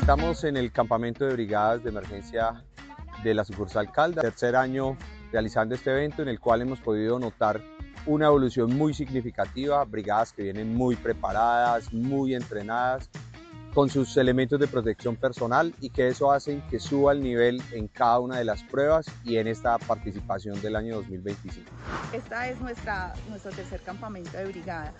Estamos en el campamento de brigadas de emergencia de la sucursal Caldas, tercer año realizando este evento en el cual hemos podido notar una evolución muy significativa, brigadas que vienen muy preparadas, muy entrenadas, con sus elementos de protección personal y que eso hace que suba el nivel en cada una de las pruebas y en esta participación del año 2025. Esta es nuestro tercer campamento de brigada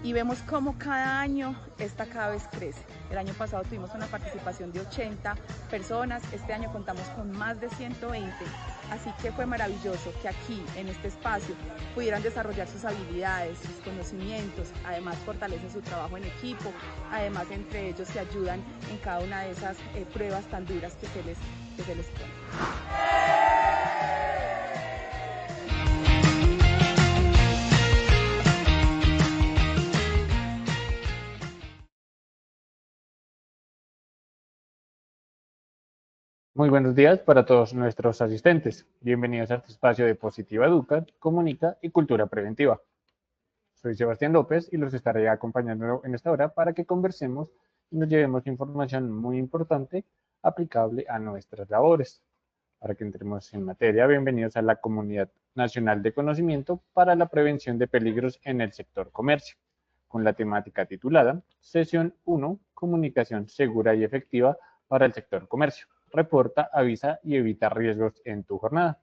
y vemos cómo cada año cada vez crece. El año pasado tuvimos una participación de 80 personas, este año contamos con más de 120, así que fue maravilloso que aquí, en este espacio, pudieran desarrollar sus habilidades, sus conocimientos, además fortalecen su trabajo en equipo, además entre ellos se ayudan en cada una de esas pruebas tan duras que se les ponen. Muy buenos días para todos nuestros asistentes. Bienvenidos a este espacio de Positiva Educa, Comunica y Cultura Preventiva. Soy Sebastián López y los estaré acompañando en esta hora para que conversemos y nos llevemos información muy importante aplicable a nuestras labores. Para que entremos en materia, bienvenidos a la Comunidad Nacional de Conocimiento para la Prevención de Peligros en el Sector Comercio, con la temática titulada Sesión 1, Comunicación Segura y Efectiva para el Sector Comercio. Reporta, avisa y evita riesgos en tu jornada.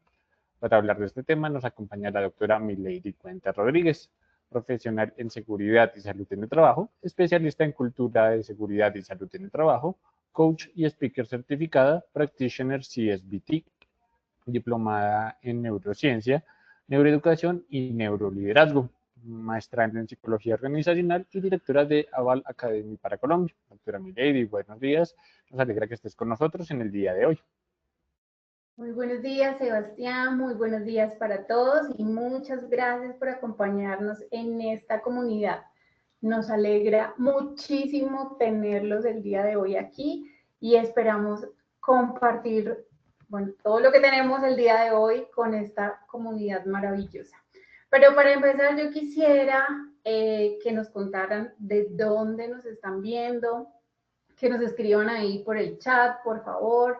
Para hablar de este tema nos acompaña la doctora Milady Cuenta Rodríguez, profesional en seguridad y salud en el trabajo, especialista en cultura de seguridad y salud en el trabajo, coach y speaker certificada, practitioner CSBT, diplomada en neurociencia, neuroeducación y neuroliderazgo, maestra en psicología organizacional y directora de Aval Academy para Colombia. Doctora Milady, buenos días. Nos alegra que estés con nosotros en el día de hoy. Muy buenos días, Sebastián. Muy buenos días para todos y muchas gracias por acompañarnos en esta comunidad. Nos alegra muchísimo tenerlos el día de hoy aquí y esperamos compartir todo lo que tenemos el día de hoy con esta comunidad maravillosa. Pero para empezar, yo quisiera que nos contaran de dónde nos están viendo, que nos escriban ahí por el chat, por favor,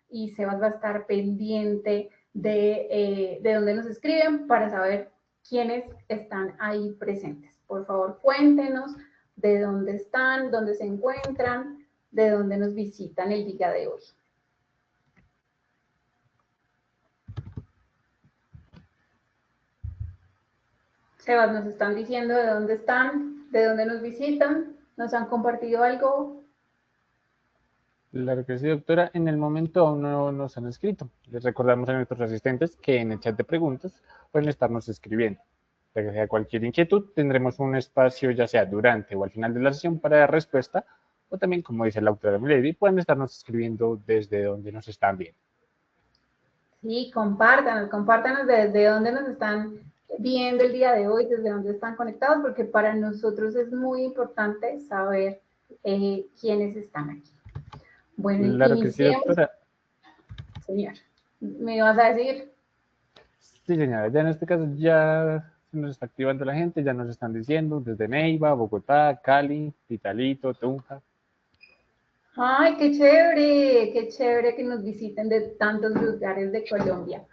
y Sebas va a estar pendiente de dónde nos escriben para saber quiénes están ahí presentes. Por favor, cuéntenos de dónde están, dónde se encuentran, de dónde nos visitan el día de hoy. Sebas, ¿nos están diciendo de dónde están, de dónde nos visitan? ¿Nos han compartido algo? Claro que sí, doctora. En el momento aún no nos han escrito. Les recordamos a nuestros asistentes que en el chat de preguntas pueden estarnos escribiendo. Ya sea cualquier inquietud, tendremos un espacio ya sea durante o al final de la sesión para dar respuesta, o también, como dice la doctora Milady, pueden estarnos escribiendo desde donde nos están viendo. Sí, compártanos desde dónde nos están viendo el día de hoy, desde dónde están conectados, porque para nosotros es muy importante saber quiénes están aquí. Bueno, claro que sí, doctora. Señor, ¿me vas a decir? Sí, señora, ya en este caso ya se nos está activando la gente, ya nos están diciendo desde Neiva, Bogotá, Cali, Pitalito, Tunja. ¡Ay, qué chévere que nos visiten de tantos lugares de Colombia!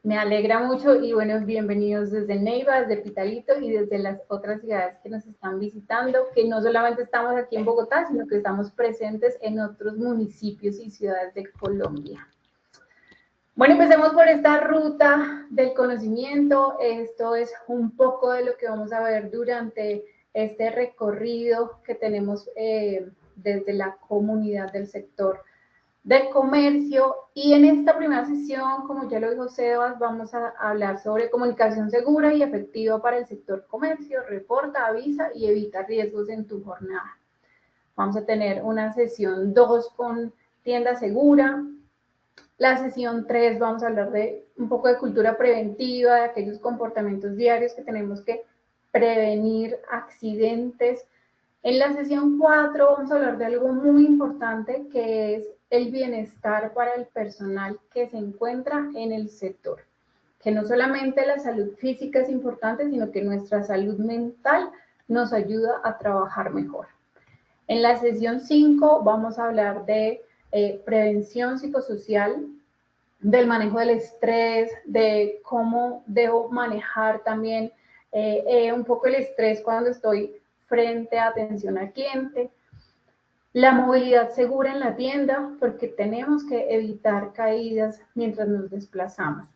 Me alegra mucho y bueno, bienvenidos desde Neiva, desde Pitalito y desde las otras ciudades que nos están visitando, que no solamente estamos aquí en Bogotá, sino que estamos presentes en otros municipios y ciudades de Colombia. Bueno, empecemos por esta ruta del conocimiento. Esto es un poco de lo que vamos a ver durante este recorrido que tenemos desde la comunidad del sector del comercio. Y en esta primera sesión, como ya lo dijo Sebas, vamos a hablar sobre comunicación segura y efectiva para el sector comercio. Reporta, avisa y evita riesgos en tu jornada. Vamos a tener una sesión 2 con tienda segura. La sesión 3 vamos a hablar de un poco de cultura preventiva, de aquellos comportamientos diarios que tenemos que prevenir accidentes. En la sesión 4 vamos a hablar de algo muy importante que es el bienestar para el personal que se encuentra en el sector. Que no solamente la salud física es importante, sino que nuestra salud mental nos ayuda a trabajar mejor. En la sesión 5 vamos a hablar de prevención psicosocial, del manejo del estrés, de cómo debo manejar también un poco el estrés cuando estoy frente a atención al cliente. La movilidad segura en la tienda, porque tenemos que evitar caídas mientras nos desplazamos.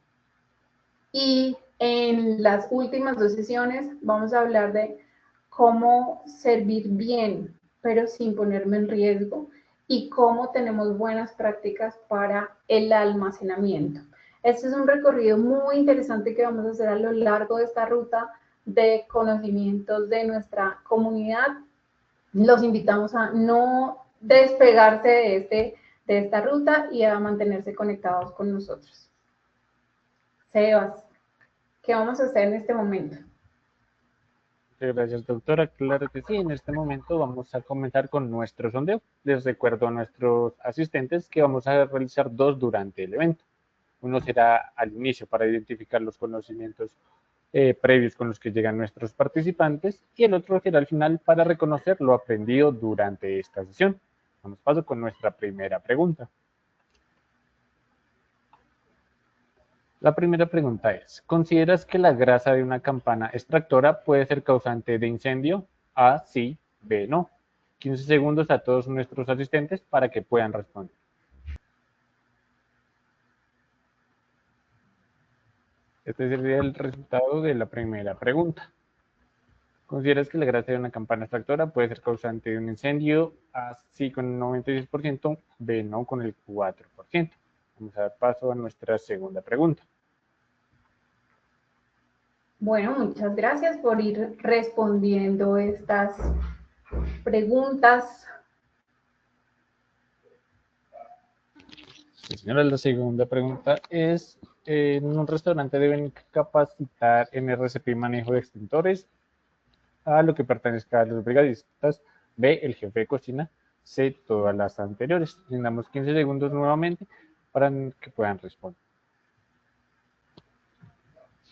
Y en las últimas 2 sesiones vamos a hablar de cómo servir bien, pero sin ponerme en riesgo, y cómo tenemos buenas prácticas para el almacenamiento. Este es un recorrido muy interesante que vamos a hacer a lo largo de esta ruta de conocimientos de nuestra comunidad. Los invitamos a no despegarse de esta ruta y a mantenerse conectados con nosotros. Sebas, ¿qué vamos a hacer en este momento? Gracias, doctora. Claro que sí, en este momento vamos a comenzar con nuestro sondeo. Les recuerdo a nuestros asistentes que vamos a realizar 2 durante el evento. Uno será al inicio para identificar los conocimientos previos con los que llegan nuestros participantes, y el otro será al final para reconocer lo aprendido durante esta sesión. Vamos paso con nuestra primera pregunta. La primera pregunta es, ¿consideras que la grasa de una campana extractora puede ser causante de incendio? A, sí, B, no. 15 segundos a todos nuestros asistentes para que puedan responder. Este sería el resultado de la primera pregunta. ¿Consideras que la grasa de una campana extractora puede ser causante de un incendio? A, sí, con el 96%, B, no, con el 4%. Vamos a dar paso a nuestra segunda pregunta. Bueno, muchas gracias por ir respondiendo estas preguntas. Sí, señora, la segunda pregunta es, ¿en un restaurante deben capacitar en RCP y manejo de extintores? A, lo que pertenezca a los brigadistas. B, el jefe de cocina. C, todas las anteriores. Les damos 15 segundos nuevamente para que puedan responder.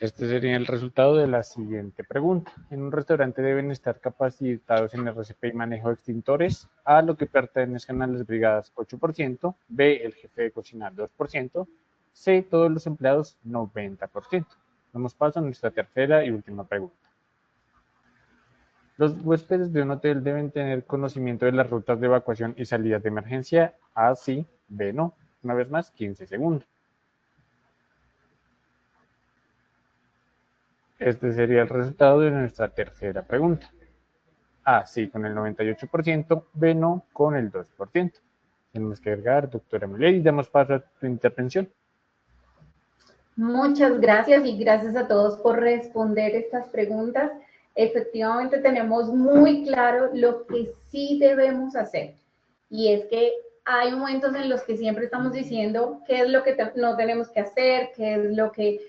Este sería el resultado de la siguiente pregunta. En un restaurante deben estar capacitados en RCP y manejo de extintores. A, lo que pertenezcan a las brigadas, 8%. B, el jefe de cocina, 2%. C, todos los empleados, 90%. Damos paso a nuestra tercera y última pregunta. Los huéspedes de un hotel deben tener conocimiento de las rutas de evacuación y salidas de emergencia. A, sí, B, no. Una vez más, 15 segundos. Este sería el resultado de nuestra tercera pregunta. A, sí, con el 98%, B, no, con el 2%. Tenemos que agregar, doctora Miley, damos paso a tu intervención. Muchas gracias y gracias a todos por responder estas preguntas. Efectivamente tenemos muy claro lo que sí debemos hacer, y es que hay momentos en los que siempre estamos diciendo qué es lo que no tenemos que hacer, qué es lo que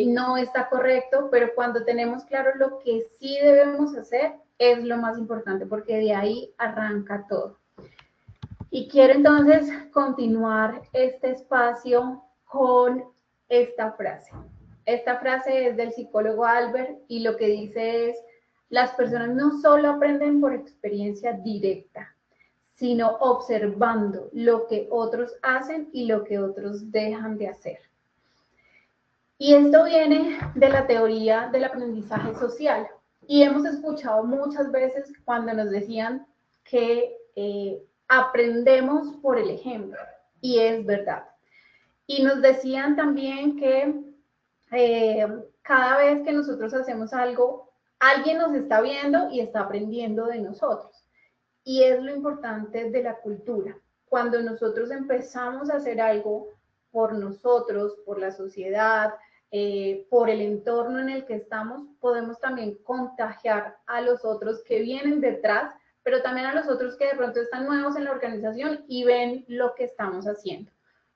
no está correcto, pero cuando tenemos claro lo que sí debemos hacer es lo más importante, porque de ahí arranca todo. Y quiero entonces continuar este espacio con esta frase. Esta frase es del psicólogo Albert y lo que dice es: las personas no solo aprenden por experiencia directa, sino observando lo que otros hacen y lo que otros dejan de hacer. Y esto viene de la teoría del aprendizaje social. Y hemos escuchado muchas veces cuando nos decían que aprendemos por el ejemplo, y es verdad. Y nos decían también que cada vez que nosotros hacemos algo, alguien nos está viendo y está aprendiendo de nosotros. Y es lo importante de la cultura. Cuando nosotros empezamos a hacer algo por nosotros, por la sociedad, por el entorno en el que estamos, podemos también contagiar a los otros que vienen detrás, pero también a los otros que de pronto están nuevos en la organización y ven lo que estamos haciendo.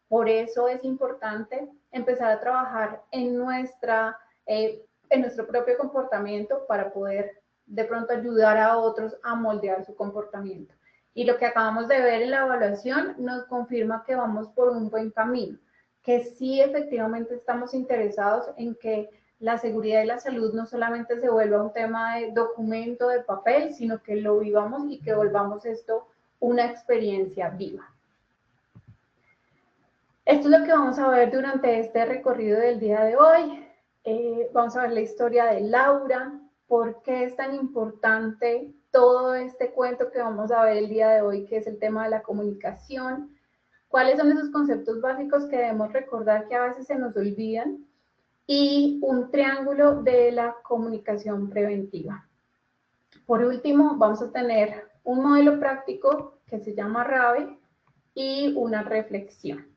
Por eso es importante empezar a trabajar en nuestro propio comportamiento para poder de pronto ayudar a otros a moldear su comportamiento. Y lo que acabamos de ver en la evaluación nos confirma que vamos por un buen camino, que sí efectivamente estamos interesados en que la seguridad y la salud no solamente se vuelva un tema de documento, de papel, sino que lo vivamos y que volvamos esto una experiencia viva. Esto es lo que vamos a ver durante este recorrido del día de hoy. Vamos a ver la historia de Laura, por qué es tan importante todo este cuento que vamos a ver el día de hoy, que es el tema de la comunicación, cuáles son esos conceptos básicos que debemos recordar que a veces se nos olvidan, y un triángulo de la comunicación preventiva. Por último, vamos a tener un modelo práctico que se llama RAVE y una reflexión.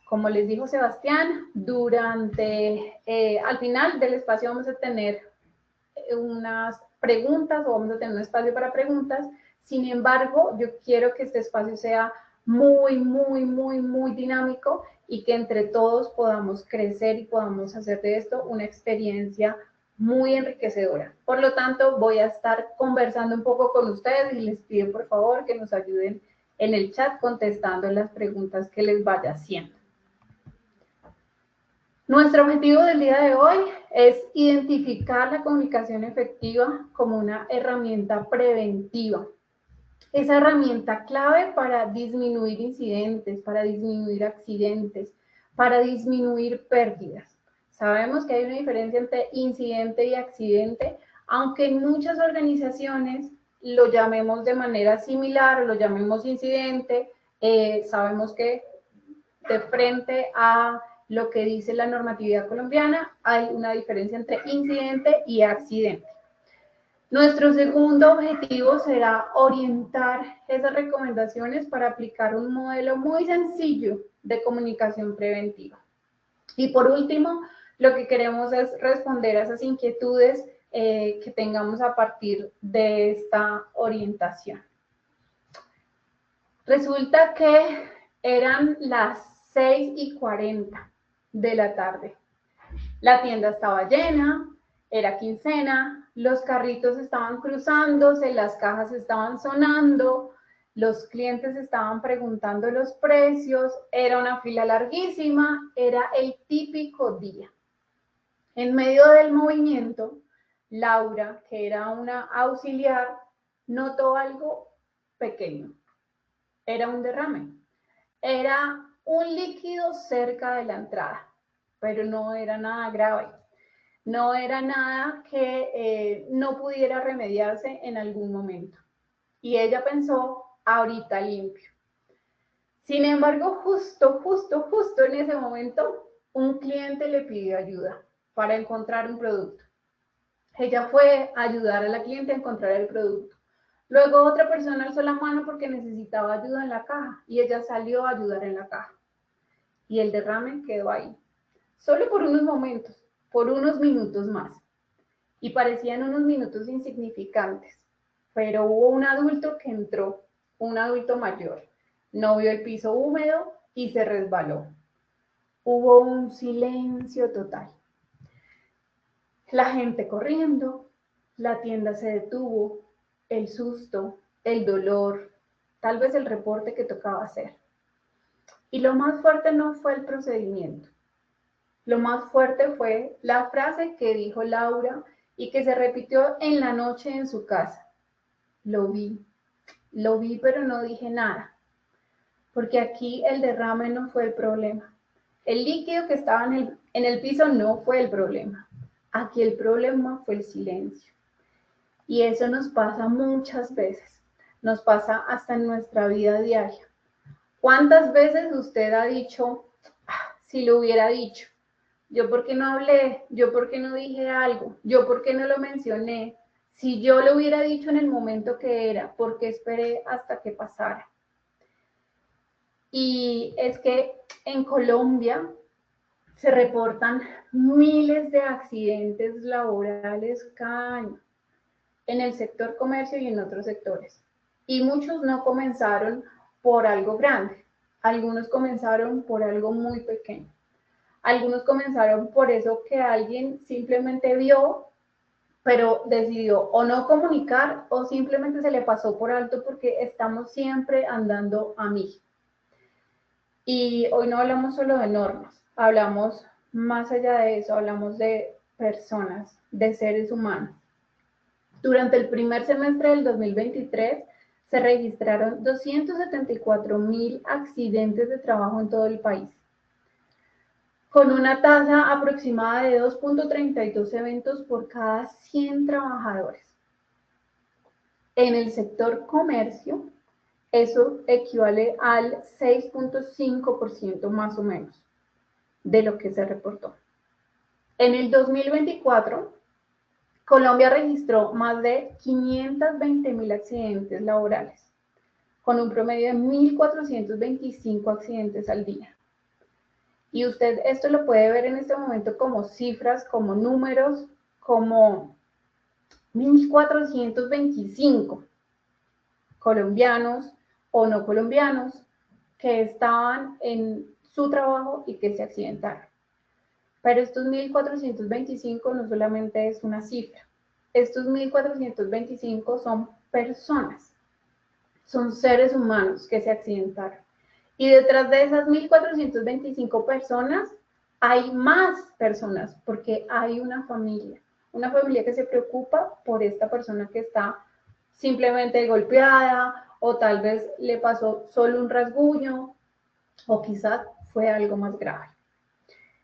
Como les dijo Sebastián, al final del espacio vamos a tener unas preguntas, o vamos a tener un espacio para preguntas. Sin embargo, yo quiero que este espacio sea muy dinámico y que entre todos podamos crecer y podamos hacer de esto una experiencia muy enriquecedora. Por lo tanto, voy a estar conversando un poco con ustedes y les pido por favor que nos ayuden en el chat contestando las preguntas que les vaya haciendo. Nuestro objetivo del día de hoy es identificar la comunicación efectiva como una herramienta preventiva. Esa herramienta clave para disminuir incidentes, para disminuir accidentes, para disminuir pérdidas. Sabemos que hay una diferencia entre incidente y accidente, aunque en muchas organizaciones lo llamemos de manera similar, lo llamemos incidente, sabemos que de frente a lo que dice la normatividad colombiana, hay una diferencia entre incidente y accidente. Nuestro segundo objetivo será orientar esas recomendaciones para aplicar un modelo muy sencillo de comunicación preventiva. Y por último, lo que queremos es responder a esas inquietudes que tengamos a partir de esta orientación. Resulta que eran las 6:40 de la tarde. La tienda estaba llena, era quincena, los carritos estaban cruzándose, las cajas estaban sonando, los clientes estaban preguntando los precios, era una fila larguísima, era el típico día. En medio del movimiento, Laura, que era una auxiliar, notó algo pequeño. Era un derrame. Era un líquido cerca de la entrada, pero no era nada grave. No era nada que no pudiera remediarse en algún momento. Y ella pensó, ahorita limpio. Sin embargo, justo en ese momento, un cliente le pidió ayuda para encontrar un producto. Ella fue a ayudar a la cliente a encontrar el producto. Luego otra persona alzó la mano porque necesitaba ayuda en la caja y ella salió a ayudar en la caja. Y el derrame quedó ahí. Solo por unos momentos, por unos minutos más. Y parecían unos minutos insignificantes. Pero hubo un adulto que entró, un adulto mayor. No vio el piso húmedo y se resbaló. Hubo un silencio total. La gente corriendo, la tienda se detuvo, el susto, el dolor, tal vez el reporte que tocaba hacer. Y lo más fuerte no fue el procedimiento. Lo más fuerte fue la frase que dijo Laura y que se repitió en la noche en su casa. Lo vi pero no dije nada. Porque aquí el derrame no fue el problema. El líquido que estaba en el piso no fue el problema. Aquí el problema fue el silencio. Y eso nos pasa muchas veces. Nos pasa hasta en nuestra vida diaria. ¿Cuántas veces usted ha dicho, si lo hubiera dicho? ¿Yo por qué no hablé? ¿Yo por qué no dije algo? ¿Yo por qué no lo mencioné? Si yo lo hubiera dicho en el momento que era, ¿por qué esperé hasta que pasara? Y es que en Colombia se reportan miles de accidentes laborales cada año en el sector comercio y en otros sectores. Y muchos no comenzaron por algo grande, algunos comenzaron por algo muy pequeño. Algunos comenzaron por eso que alguien simplemente vio, pero decidió o no comunicar o simplemente se le pasó por alto porque estamos siempre andando a mí. Y hoy no hablamos solo de normas, hablamos más allá de eso, hablamos de personas, de seres humanos. Durante el primer semestre del 2023 se registraron 274.000 accidentes de trabajo en todo el país, con una tasa aproximada de 2.32 eventos por cada 100 trabajadores. En el sector comercio, eso equivale al 6.5% más o menos de lo que se reportó. En el 2024, Colombia registró más de 520.000 accidentes laborales, con un promedio de 1.425 accidentes al día. Y usted esto lo puede ver en este momento como cifras, como números, como 1.425 colombianos o no colombianos que estaban en su trabajo y que se accidentaron. Pero estos 1.425 no solamente es una cifra, estos 1.425 son personas, son seres humanos que se accidentaron. Y detrás de esas 1.425 personas hay más personas, porque hay una familia que se preocupa por esta persona que está simplemente golpeada, o tal vez le pasó solo un rasguño, o quizás fue algo más grave.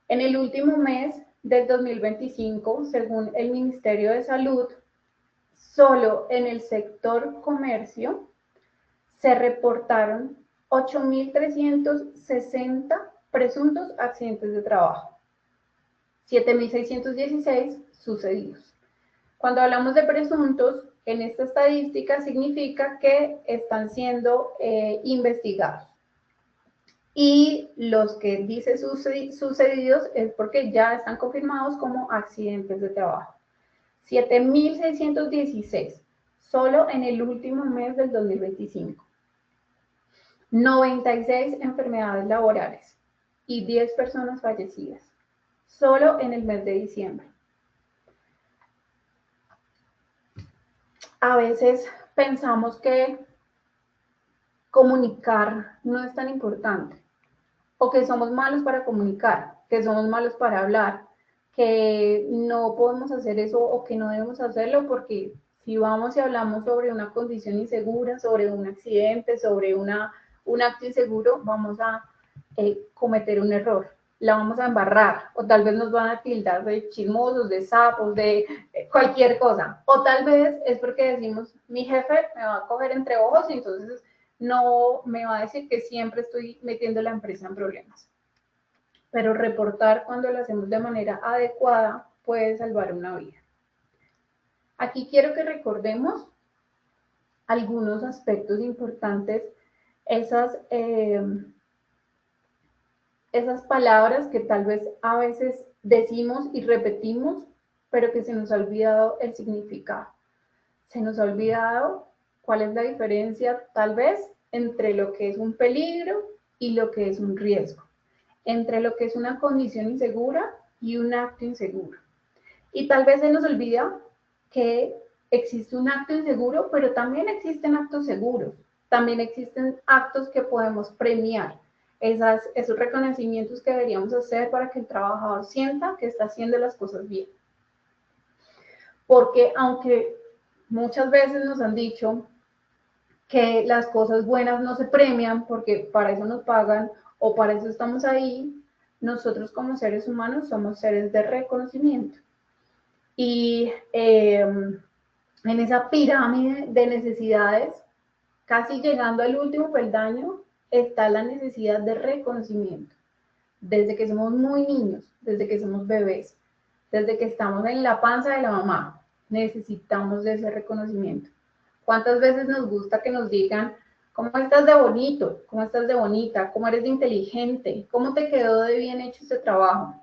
En el último mes del 2025, según el Ministerio de Salud, solo en el sector comercio se reportaron 8.360 presuntos accidentes de trabajo, 7.616 sucedidos. Cuando hablamos de presuntos, en esta estadística significa que están siendo investigados. Y los que dice sucedidos es porque ya están confirmados como accidentes de trabajo. 7.616, solo en el último mes del 2025. 96 enfermedades laborales y 10 personas fallecidas, solo en el mes de diciembre. A veces pensamos que comunicar no es tan importante, o que somos malos para comunicar, que somos malos para hablar, que no podemos hacer eso o que no debemos hacerlo, porque si vamos y hablamos sobre una condición insegura, sobre un accidente, sobre un acto inseguro, vamos a cometer un error, la vamos a embarrar, o tal vez nos van a tildar de chismosos, de sapos, de cualquier cosa, o tal vez es porque decimos, mi jefe me va a coger entre ojos y entonces no me va a decir que siempre estoy metiendo la empresa en problemas. Pero reportar cuando lo hacemos de manera adecuada puede salvar una vida. Aquí quiero que recordemos algunos aspectos importantes, esas palabras que tal vez a veces decimos y repetimos, pero que se nos ha olvidado el significado. Se nos ha olvidado cuál es la diferencia, tal vez, entre lo que es un peligro y lo que es un riesgo, entre lo que es una condición insegura y un acto inseguro. Y tal vez se nos olvida que existe un acto inseguro, pero también existen actos seguros, también existen actos que podemos premiar, esos reconocimientos que deberíamos hacer para que el trabajador sienta que está haciendo las cosas bien. Porque aunque muchas veces nos han dicho que las cosas buenas no se premian porque para eso nos pagan o para eso estamos ahí, nosotros como seres humanos somos seres de reconocimiento. Y en esa pirámide de necesidades, casi llegando al último peldaño, está la necesidad de reconocimiento. Desde que somos muy niños, desde que somos bebés, desde que estamos en la panza de la mamá, necesitamos de ese reconocimiento. ¿Cuántas veces nos gusta que nos digan, cómo estás de bonito, cómo estás de bonita, cómo eres de inteligente, cómo te quedó de bien hecho este trabajo,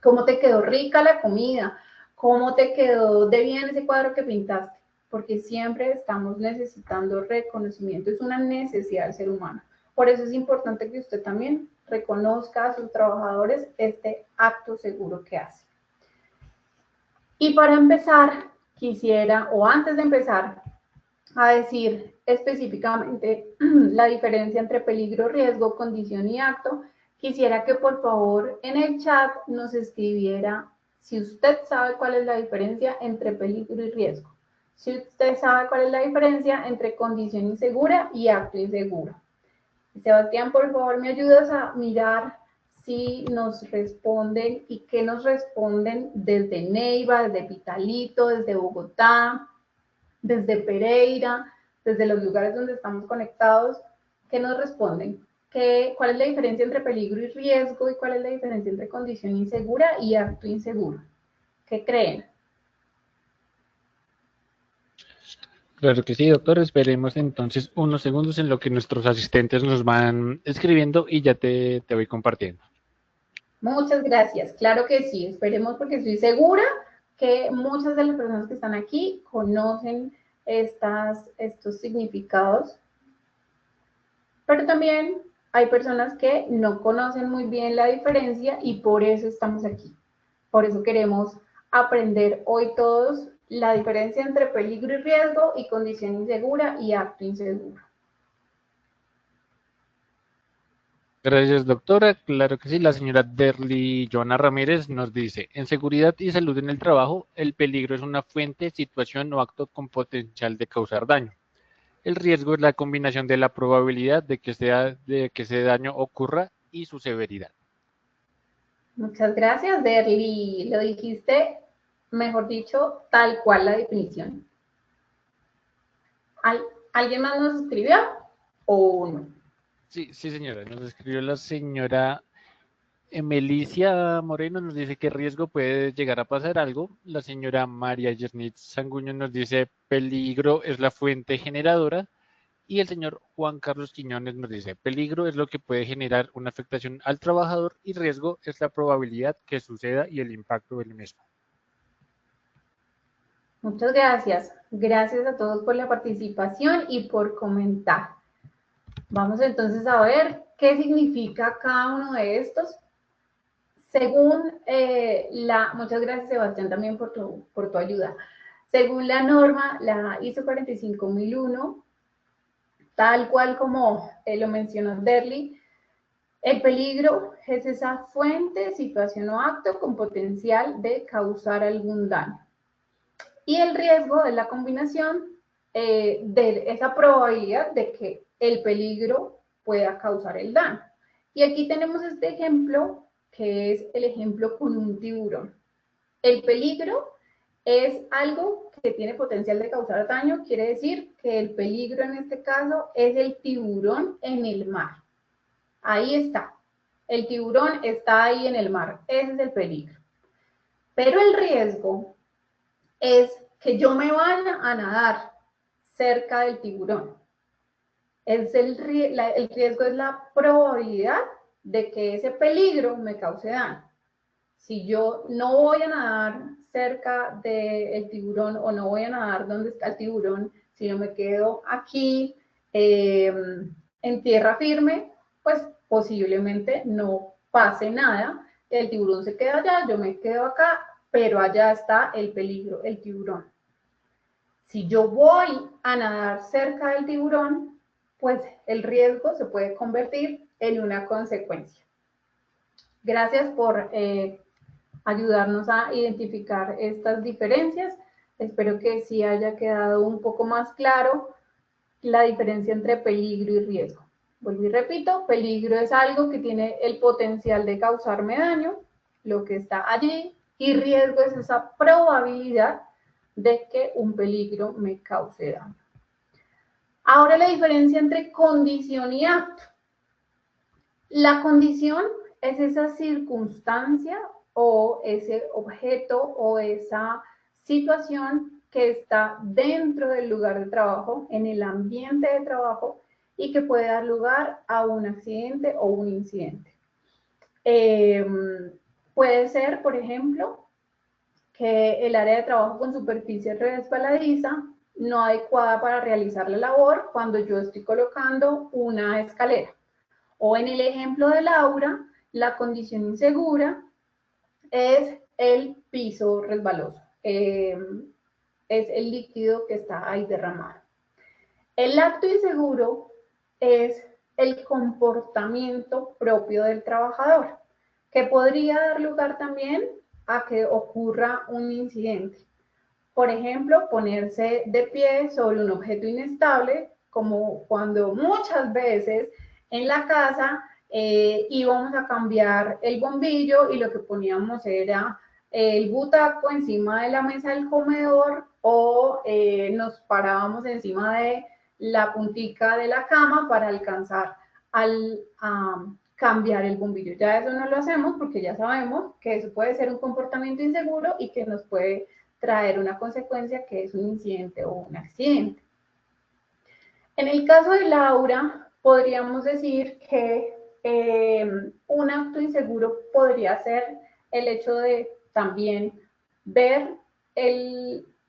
cómo te quedó rica la comida, cómo te quedó de bien ese cuadro que pintaste? Porque siempre estamos necesitando reconocimiento, es una necesidad del ser humano. Por eso es importante que usted también reconozca a sus trabajadores este acto seguro que hace. Y para empezar, quisiera, o antes de empezar, a decir específicamente la diferencia entre peligro, riesgo, condición y acto, quisiera que por favor en el chat nos escribiera si usted sabe cuál es la diferencia entre peligro y riesgo. Si usted sabe cuál es la diferencia entre condición insegura y acto inseguro. Sebastián, por favor, ¿me ayudas a mirar si nos responden y qué nos responden desde Neiva, desde Pitalito, desde Bogotá, desde Pereira, desde los lugares donde estamos conectados? ¿Qué nos responden? ¿Cuál es la diferencia entre peligro y riesgo y cuál es la diferencia entre condición insegura y acto inseguro? ¿Qué creen? Claro que sí, doctor. Esperemos entonces unos segundos en lo que nuestros asistentes nos van escribiendo y ya te voy compartiendo. Muchas gracias. Claro que sí. Esperemos porque estoy segura que muchas de las personas que están aquí conocen estos significados, pero también hay personas que no conocen muy bien la diferencia y por eso estamos aquí. Por eso queremos aprender hoy todos la diferencia entre peligro y riesgo y condición insegura y acto inseguro. Gracias, doctora. Claro que sí. La señora Derly Joana Ramírez nos dice, en seguridad y salud en el trabajo, el peligro es una fuente, situación o acto con potencial de causar daño. El riesgo es la combinación de la probabilidad de que ese daño ocurra y su severidad. Muchas gracias, Derly. Lo dijiste, mejor dicho, tal cual la definición. ¿Alguien más nos escribió o no? Sí, señora. Nos escribió la señora Emelicia Moreno, nos dice que riesgo puede llegar a pasar algo. La señora María Yernit Sanguño nos dice peligro es la fuente generadora. Y el señor Juan Carlos Quiñones nos dice, peligro es lo que puede generar una afectación al trabajador y riesgo es la probabilidad que suceda y el impacto del mismo. Muchas gracias. Gracias a todos por la participación y por comentar. Vamos entonces a ver qué significa cada uno de estos. Según muchas gracias, Sebastián, también por tu ayuda. Según la norma, la ISO 45001, tal cual como lo mencionó Derly, el peligro es esa fuente, situación o acto con potencial de causar algún daño. Y el riesgo es la combinación de esa probabilidad de que el peligro pueda causar el daño. Y aquí tenemos este ejemplo, que es el ejemplo con un tiburón. El peligro es algo que tiene potencial de causar daño, quiere decir que el peligro en este caso es el tiburón en el mar. Ahí está. El tiburón está ahí en el mar. Ese es el peligro. Pero el riesgo es que yo me vaya a nadar cerca del tiburón. El riesgo es la probabilidad de que ese peligro me cause daño. Si yo no voy a nadar cerca del tiburón o no voy a nadar donde está el tiburón, si yo me quedo aquí en tierra firme, pues posiblemente no pase nada. El tiburón se queda allá, yo me quedo acá, pero allá está el peligro, el tiburón. Si yo voy a nadar cerca del tiburón, pues el riesgo se puede convertir en una consecuencia. Gracias por ayudarnos a identificar estas diferencias. Espero que sí haya quedado un poco más claro la diferencia entre peligro y riesgo. Vuelvo y repito, peligro es algo que tiene el potencial de causarme daño, lo que está allí, y riesgo es esa probabilidad de que un peligro me cause daño. Ahora la diferencia entre condición y acto. La condición es esa circunstancia o ese objeto o esa situación que está dentro del lugar de trabajo, en el ambiente de trabajo y que puede dar lugar a un accidente o un incidente. Puede ser, por ejemplo, que el área de trabajo con superficie resbaladiza no adecuada para realizar la labor cuando yo estoy colocando una escalera. O en el ejemplo de Laura, la condición insegura es el piso resbaloso, es el líquido que está ahí derramado. El acto inseguro es el comportamiento propio del trabajador, que podría dar lugar también a que ocurra un incidente. Por ejemplo, ponerse de pie sobre un objeto inestable, como cuando muchas veces en la casa íbamos a cambiar el bombillo y lo que poníamos era el butaco encima de la mesa del comedor o nos parábamos encima de la puntica de la cama para alcanzar a cambiar el bombillo. Ya eso no lo hacemos porque ya sabemos que eso puede ser un comportamiento inseguro y que nos puede traer una consecuencia que es un incidente o un accidente. En el caso de Laura, podríamos decir que un acto inseguro podría ser el hecho de también ver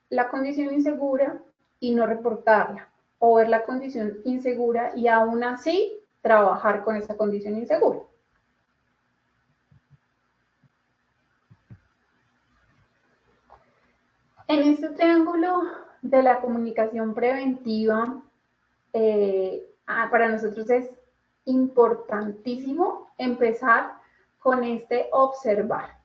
la condición insegura y no reportarla, o ver la condición insegura y aún así trabajar con esa condición insegura. En este triángulo de la comunicación preventiva, para nosotros es importantísimo empezar con este observar.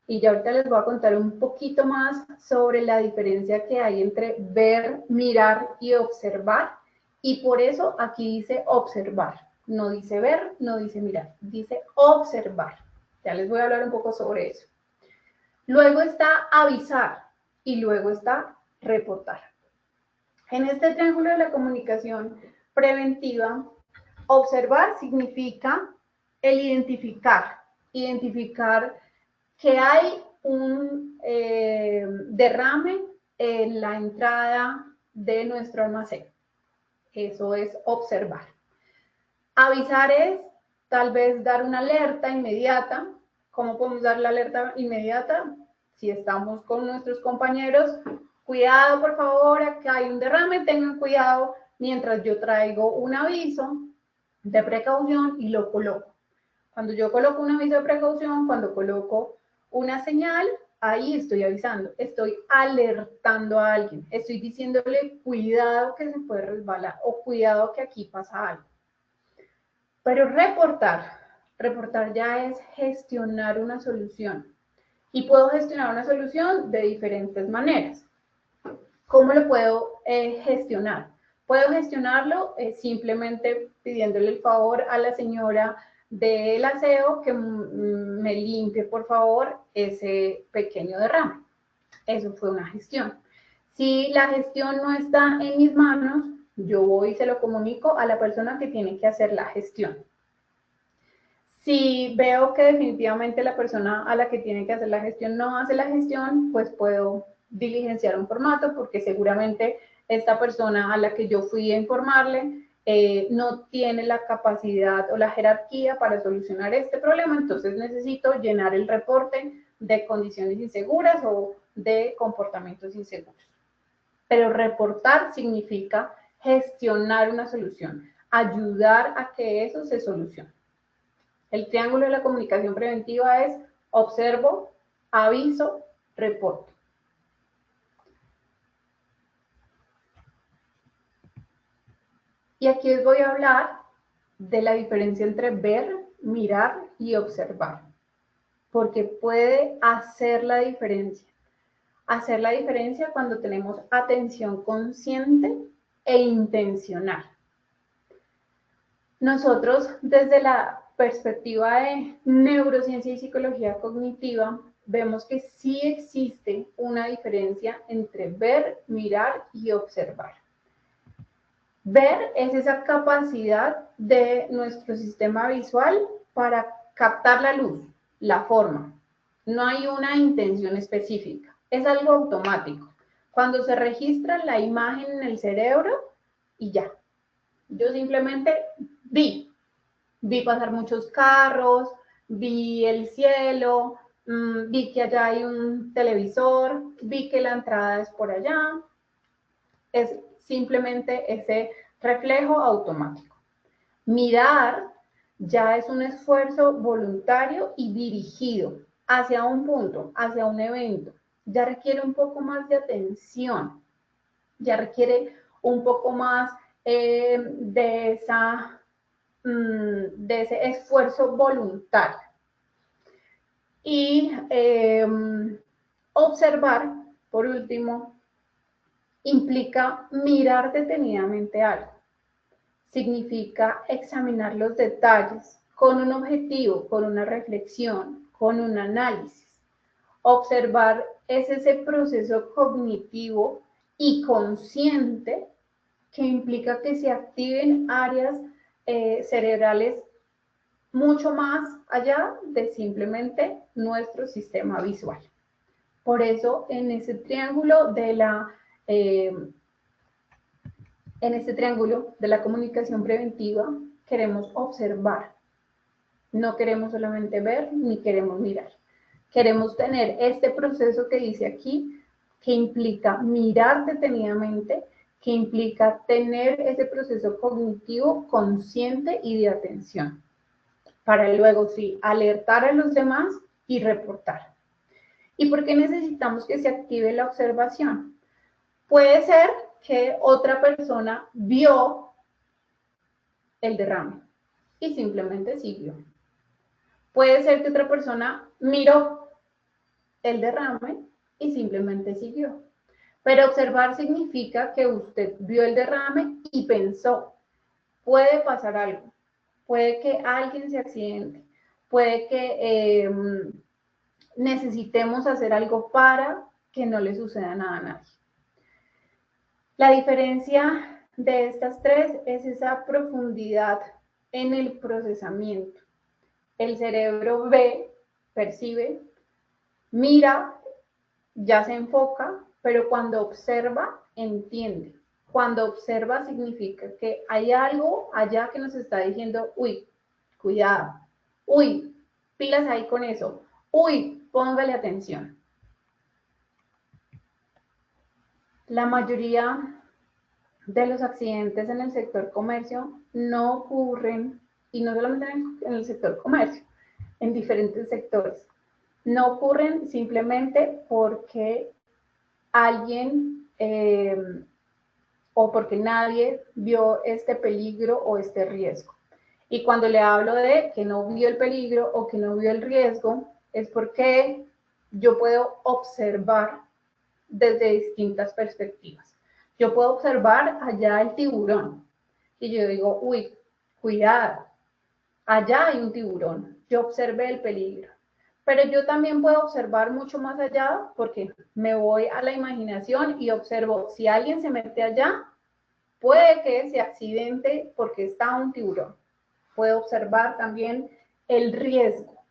Y ya ahorita les voy a contar un poquito más sobre la diferencia que hay entre ver, mirar y observar. Y por eso aquí dice observar. No dice ver, no dice mirar, dice observar. Ya les voy a hablar un poco sobre eso. Luego está avisar y luego está reportar. En este triángulo de la comunicación preventiva, observar significa el identificar que hay un derrame en la entrada de nuestro almacén. Eso es observar. Avisar es tal vez dar una alerta inmediata. ¿Cómo podemos dar la alerta inmediata? Si estamos con nuestros compañeros, cuidado por favor, acá hay un derrame, tengan cuidado mientras yo traigo un aviso de precaución y lo coloco. Cuando yo coloco un aviso de precaución, cuando coloco una señal, ahí estoy avisando, estoy alertando a alguien, estoy diciéndole cuidado que se puede resbalar o cuidado que aquí pasa algo. Pero reportar ya es gestionar una solución. Y puedo gestionar una solución de diferentes maneras. ¿Cómo lo puedo gestionar? Puedo gestionarlo simplemente pidiéndole el favor a la señora del aseo que me limpie, por favor, ese pequeño derrame. Eso fue una gestión. Si la gestión no está en mis manos, yo voy y se lo comunico a la persona que tiene que hacer la gestión. Si veo que definitivamente la persona a la que tiene que hacer la gestión no hace la gestión, pues puedo diligenciar un formato porque seguramente esta persona a la que yo fui a informarle no tiene la capacidad o la jerarquía para solucionar este problema, entonces necesito llenar el reporte de condiciones inseguras o de comportamientos inseguros. Pero reportar significa gestionar una solución, ayudar a que eso se solucione. El triángulo de la comunicación preventiva es observo, aviso, reporto. Y aquí les voy a hablar de la diferencia entre ver, mirar y observar, porque puede hacer la diferencia. Hacer la diferencia cuando tenemos atención consciente e intencional. Nosotros, desde la perspectiva de neurociencia y psicología cognitiva, vemos que sí existe una diferencia entre ver, mirar y observar. Ver es esa capacidad de nuestro sistema visual para captar la luz, la forma. No hay una intención específica, es algo automático. Cuando se registra la imagen en el cerebro y ya. Yo simplemente vi pasar muchos carros, vi el cielo, vi que allá hay un televisor, vi que la entrada es por allá. Es simplemente ese reflejo automático. Mirar ya es un esfuerzo voluntario y dirigido hacia un punto, hacia un evento. Ya requiere un poco más de atención, ya requiere un poco más de ese esfuerzo voluntario. Y observar, por último, implica mirar detenidamente algo. Significa examinar los detalles con un objetivo, con una reflexión, con un análisis. Observar es ese proceso cognitivo y consciente que implica que se activen áreas cerebrales mucho más allá de simplemente nuestro sistema visual. Por eso, en ese triángulo de la comunicación preventiva, queremos observar. No queremos solamente ver, ni queremos mirar. Queremos tener este proceso que dice aquí, que implica mirar detenidamente, que implica tener ese proceso cognitivo consciente y de atención, para luego sí alertar a los demás y reportar. ¿Y por qué necesitamos que se active la observación? Puede ser que otra persona vio el derrame y simplemente siguió. Puede ser que otra persona miró el derrame y simplemente siguió. Pero observar significa que usted vio el derrame y pensó, puede pasar algo, puede que alguien se accidente, puede que necesitemos hacer algo para que no le suceda nada a nadie. La diferencia de estas tres es esa profundidad en el procesamiento. El cerebro ve, percibe, mira, ya se enfoca, pero cuando observa, entiende. Cuando observa significa que hay algo allá que nos está diciendo, uy, cuidado, uy, pilas ahí con eso, uy, póngale atención. La mayoría de los accidentes en el sector comercio no ocurren, y no solamente en el sector comercio, en diferentes sectores, no ocurren simplemente porque alguien o porque nadie vio este peligro o este riesgo. Y cuando le hablo de que no vio el peligro o que no vio el riesgo, es porque yo puedo observar desde distintas perspectivas. Yo puedo observar allá el tiburón y yo digo, uy, cuidado, allá hay un tiburón. Yo observé el peligro. Pero yo también puedo observar mucho más allá porque me voy a la imaginación y observo, si alguien se mete allá, puede que se accidente porque está un tiburón. Puedo observar también el riesgo.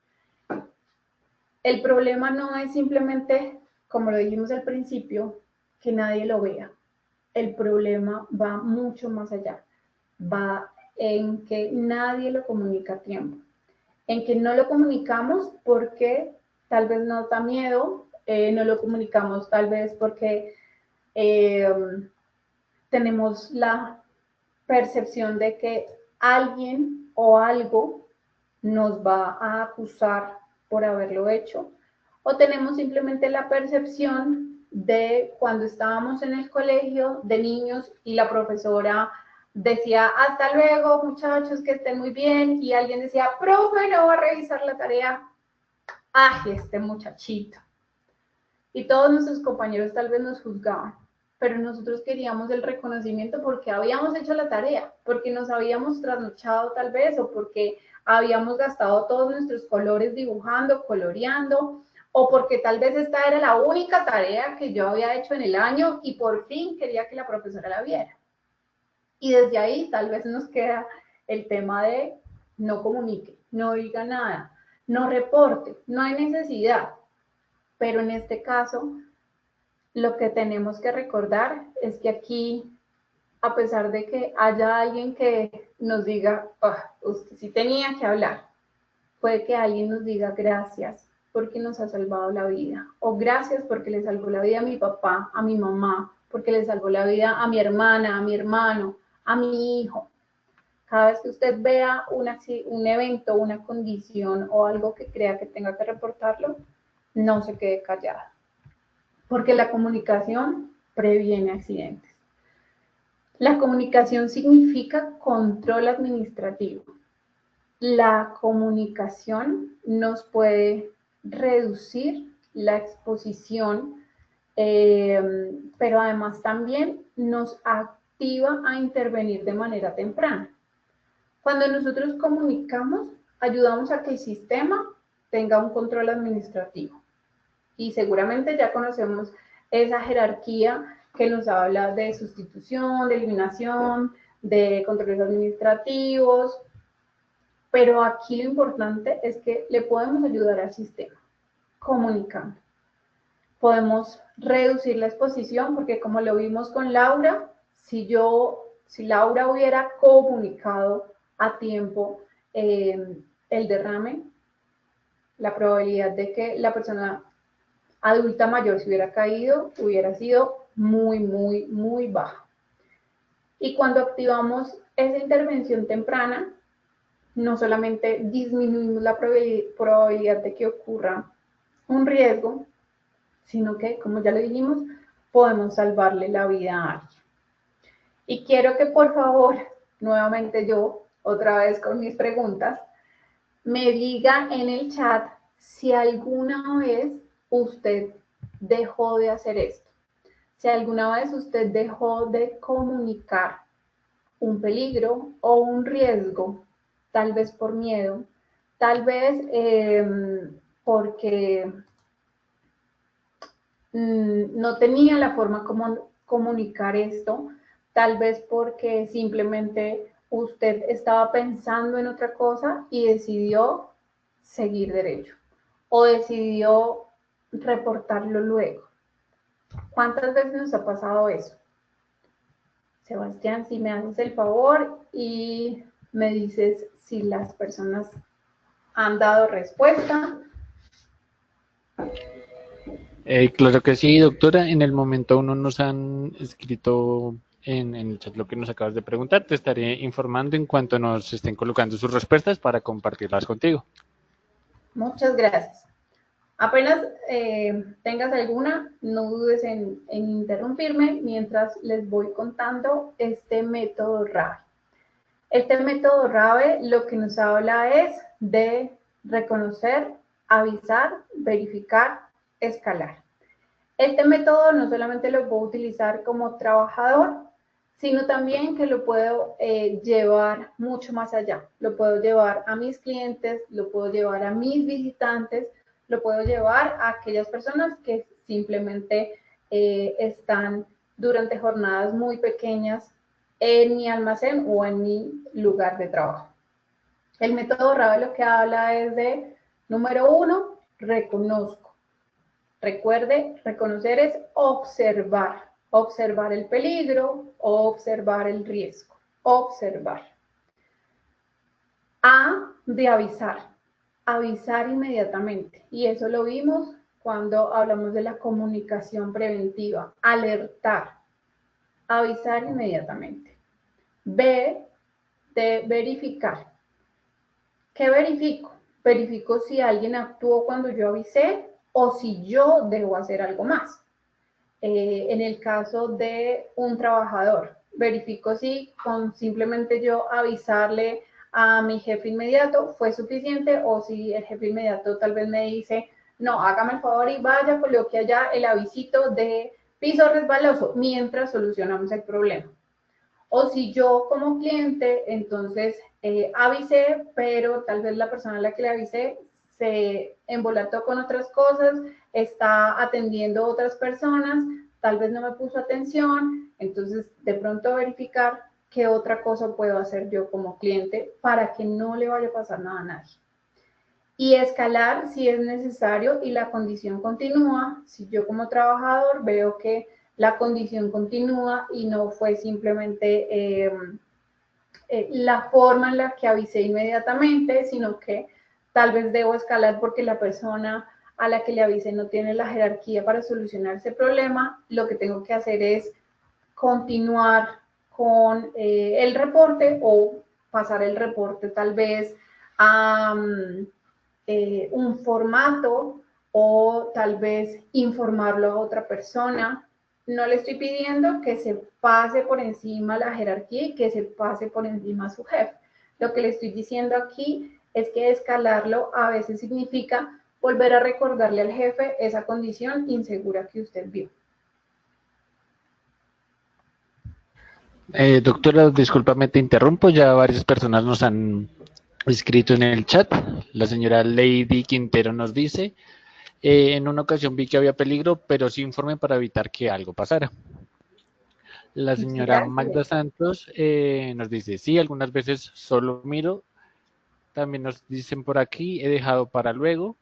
El problema no es simplemente, como lo dijimos al principio, que nadie lo vea. El problema va mucho más allá. Va en que nadie lo comunica a tiempo. En que no lo comunicamos porque tal vez nos da miedo, no lo comunicamos tal vez porque tenemos la percepción de que alguien o algo nos va a acusar por haberlo hecho, o tenemos simplemente la percepción de cuando estábamos en el colegio de niños y la profesora decía, hasta luego muchachos, que estén muy bien, y alguien decía, profe, no va a revisar la tarea. ¡Ay, este muchachito! Y todos nuestros compañeros tal vez nos juzgaban, pero nosotros queríamos el reconocimiento porque habíamos hecho la tarea, porque nos habíamos trasnochado tal vez, o porque habíamos gastado todos nuestros colores dibujando, coloreando, o porque tal vez esta era la única tarea que yo había hecho en el año y por fin quería que la profesora la viera. Y desde ahí tal vez nos queda el tema de no comunique, no diga nada, no reporte, no hay necesidad. Pero en este caso, lo que tenemos que recordar es que aquí, a pesar de que haya alguien que nos diga, usted sí tenía que hablar, puede que alguien nos diga gracias porque nos ha salvado la vida, o gracias porque le salvó la vida a mi papá, a mi mamá, porque le salvó la vida a mi hermana, a mi hermano, a mi hijo. Cada vez que usted vea un evento, una condición o algo que crea que tenga que reportarlo, no se quede callada, porque la comunicación previene accidentes. La comunicación significa control administrativo. La comunicación nos puede reducir la exposición, pero además también nos activa a intervenir de manera temprana. Cuando nosotros comunicamos, ayudamos a que el sistema tenga un control administrativo. Y seguramente ya conocemos esa jerarquía que nos habla de sustitución, de eliminación, de controles administrativos, pero aquí lo importante es que le podemos ayudar al sistema comunicando. Podemos reducir la exposición porque, como lo vimos con Laura, si Laura hubiera comunicado a tiempo el derrame, la probabilidad de que la persona adulta mayor se hubiera caído hubiera sido muy, muy, muy baja. Y cuando activamos esa intervención temprana, no solamente disminuimos la probabilidad de que ocurra un riesgo, sino que, como ya lo dijimos, podemos salvarle la vida a alguien. Y quiero que, por favor, nuevamente yo, otra vez con mis preguntas, me diga en el chat si alguna vez usted dejó de hacer esto, si alguna vez usted dejó de comunicar un peligro o un riesgo, tal vez por miedo, tal vez porque no tenía la forma como comunicar esto, tal vez porque simplemente usted estaba pensando en otra cosa y decidió seguir derecho o decidió reportarlo luego. ¿Cuántas veces nos ha pasado eso? Sebastián, si me haces el favor y me dices si las personas han dado respuesta. Claro que sí, doctora. En el momento aún no nos han escrito en el chat lo que nos acabas de preguntar. Te estaré informando en cuanto nos estén colocando sus respuestas para compartirlas contigo. Muchas gracias. Apenas tengas alguna, no dudes en interrumpirme mientras les voy contando este método RAVE. Este método RAVE lo que nos habla es de reconocer, avisar, verificar, escalar. Este método no solamente lo puedo utilizar como trabajador, sino también que lo puedo llevar mucho más allá. Lo puedo llevar a mis clientes, lo puedo llevar a mis visitantes, lo puedo llevar a aquellas personas que simplemente están durante jornadas muy pequeñas en mi almacén o en mi lugar de trabajo. El método RAVE lo que habla es de, número 1, reconozco. Recuerde, reconocer es observar. Observar el peligro, observar el riesgo, observar. A, de avisar. Avisar inmediatamente. Y eso lo vimos cuando hablamos de la comunicación preventiva. Alertar. Avisar inmediatamente. B, de verificar. ¿Qué verifico? Verifico si alguien actuó cuando yo avisé o si yo debo hacer algo más. En el caso de un trabajador, verifico si con simplemente yo avisarle a mi jefe inmediato fue suficiente o si el jefe inmediato tal vez me dice, no, hágame el favor y vaya, coloque allá el avisito de piso resbaloso mientras solucionamos el problema. O si yo como cliente, entonces avisé, pero tal vez la persona a la que le avisé se embolató con otras cosas, está atendiendo a otras personas, tal vez no me puso atención, entonces de pronto verificar qué otra cosa puedo hacer yo como cliente para que no le vaya a pasar nada a nadie. Y escalar si es necesario y la condición continúa. Si yo como trabajador veo que la condición continúa y no fue simplemente la forma en la que avisé inmediatamente, sino que tal vez debo escalar porque la persona a la que le avisé no tiene la jerarquía para solucionar ese problema, lo que tengo que hacer es continuar con el reporte o pasar el reporte tal vez a un formato o tal vez informarlo a otra persona. No le estoy pidiendo que se pase por encima la jerarquía y que se pase por encima a su jefe. Lo que le estoy diciendo aquí es que escalarlo a veces significa volver a recordarle al jefe esa condición insegura que usted vio. Doctora, discúlpame, te interrumpo, ya varias personas nos han escrito en el chat. La señora Lady Quintero nos dice, en una ocasión vi que había peligro, pero sí informe para evitar que algo pasara. La señora Magda Santos nos dice, sí, algunas veces solo miro. También nos dicen por aquí, he dejado para luego.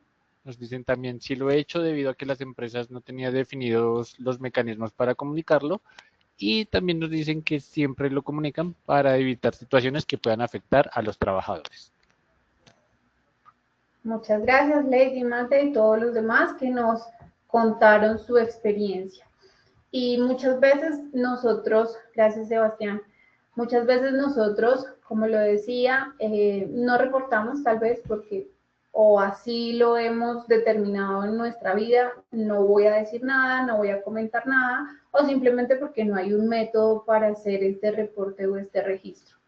Nos dicen también, sí lo he hecho debido a que las empresas no tenían definidos los mecanismos para comunicarlo. Y también nos dicen que siempre lo comunican para evitar situaciones que puedan afectar a los trabajadores. Muchas gracias, Lady, Magda y todos los demás que nos contaron su experiencia. Y muchas veces nosotros, gracias Sebastián, muchas veces nosotros, como lo decía, no reportamos tal vez porque o así lo hemos determinado en nuestra vida, no voy a decir nada, no voy a comentar nada, o simplemente porque no hay un método para hacer este reporte o este registro.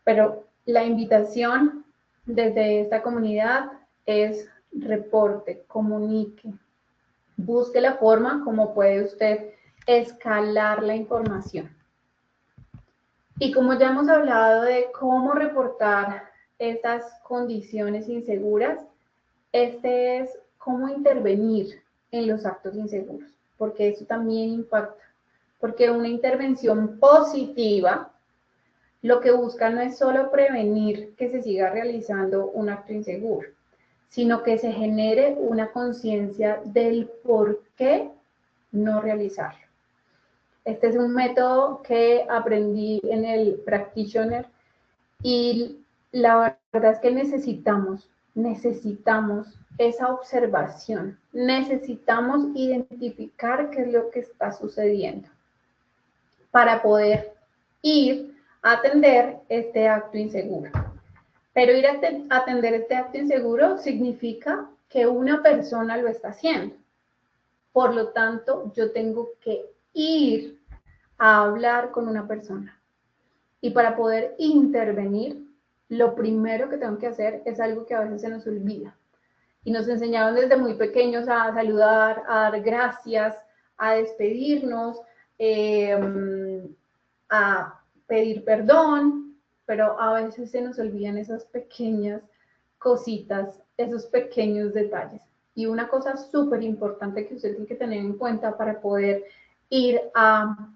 Pero la invitación desde esta comunidad es reporte, comunique, busque la forma como puede usted escalar la información. Y como ya hemos hablado de cómo reportar estas condiciones inseguras, este es cómo intervenir en los actos inseguros, porque eso también impacta. Porque una intervención positiva lo que busca no es solo prevenir que se siga realizando un acto inseguro, sino que se genere una conciencia del por qué no realizarlo. Este es un método que aprendí en el Practitioner y la verdad es que necesitamos esa observación, necesitamos identificar qué es lo que está sucediendo para poder ir a atender este acto inseguro. Pero ir a atender este acto inseguro significa que una persona lo está haciendo. Por lo tanto, yo tengo que ir a hablar con una persona. Y para poder intervenir, lo primero que tengo que hacer es algo que a veces se nos olvida. Y nos enseñaron desde muy pequeños a saludar, a dar gracias, a despedirnos, a pedir perdón, pero a veces se nos olvidan esas pequeñas cositas, esos pequeños detalles. Y una cosa súper importante que usted tiene que tener en cuenta para poder ir a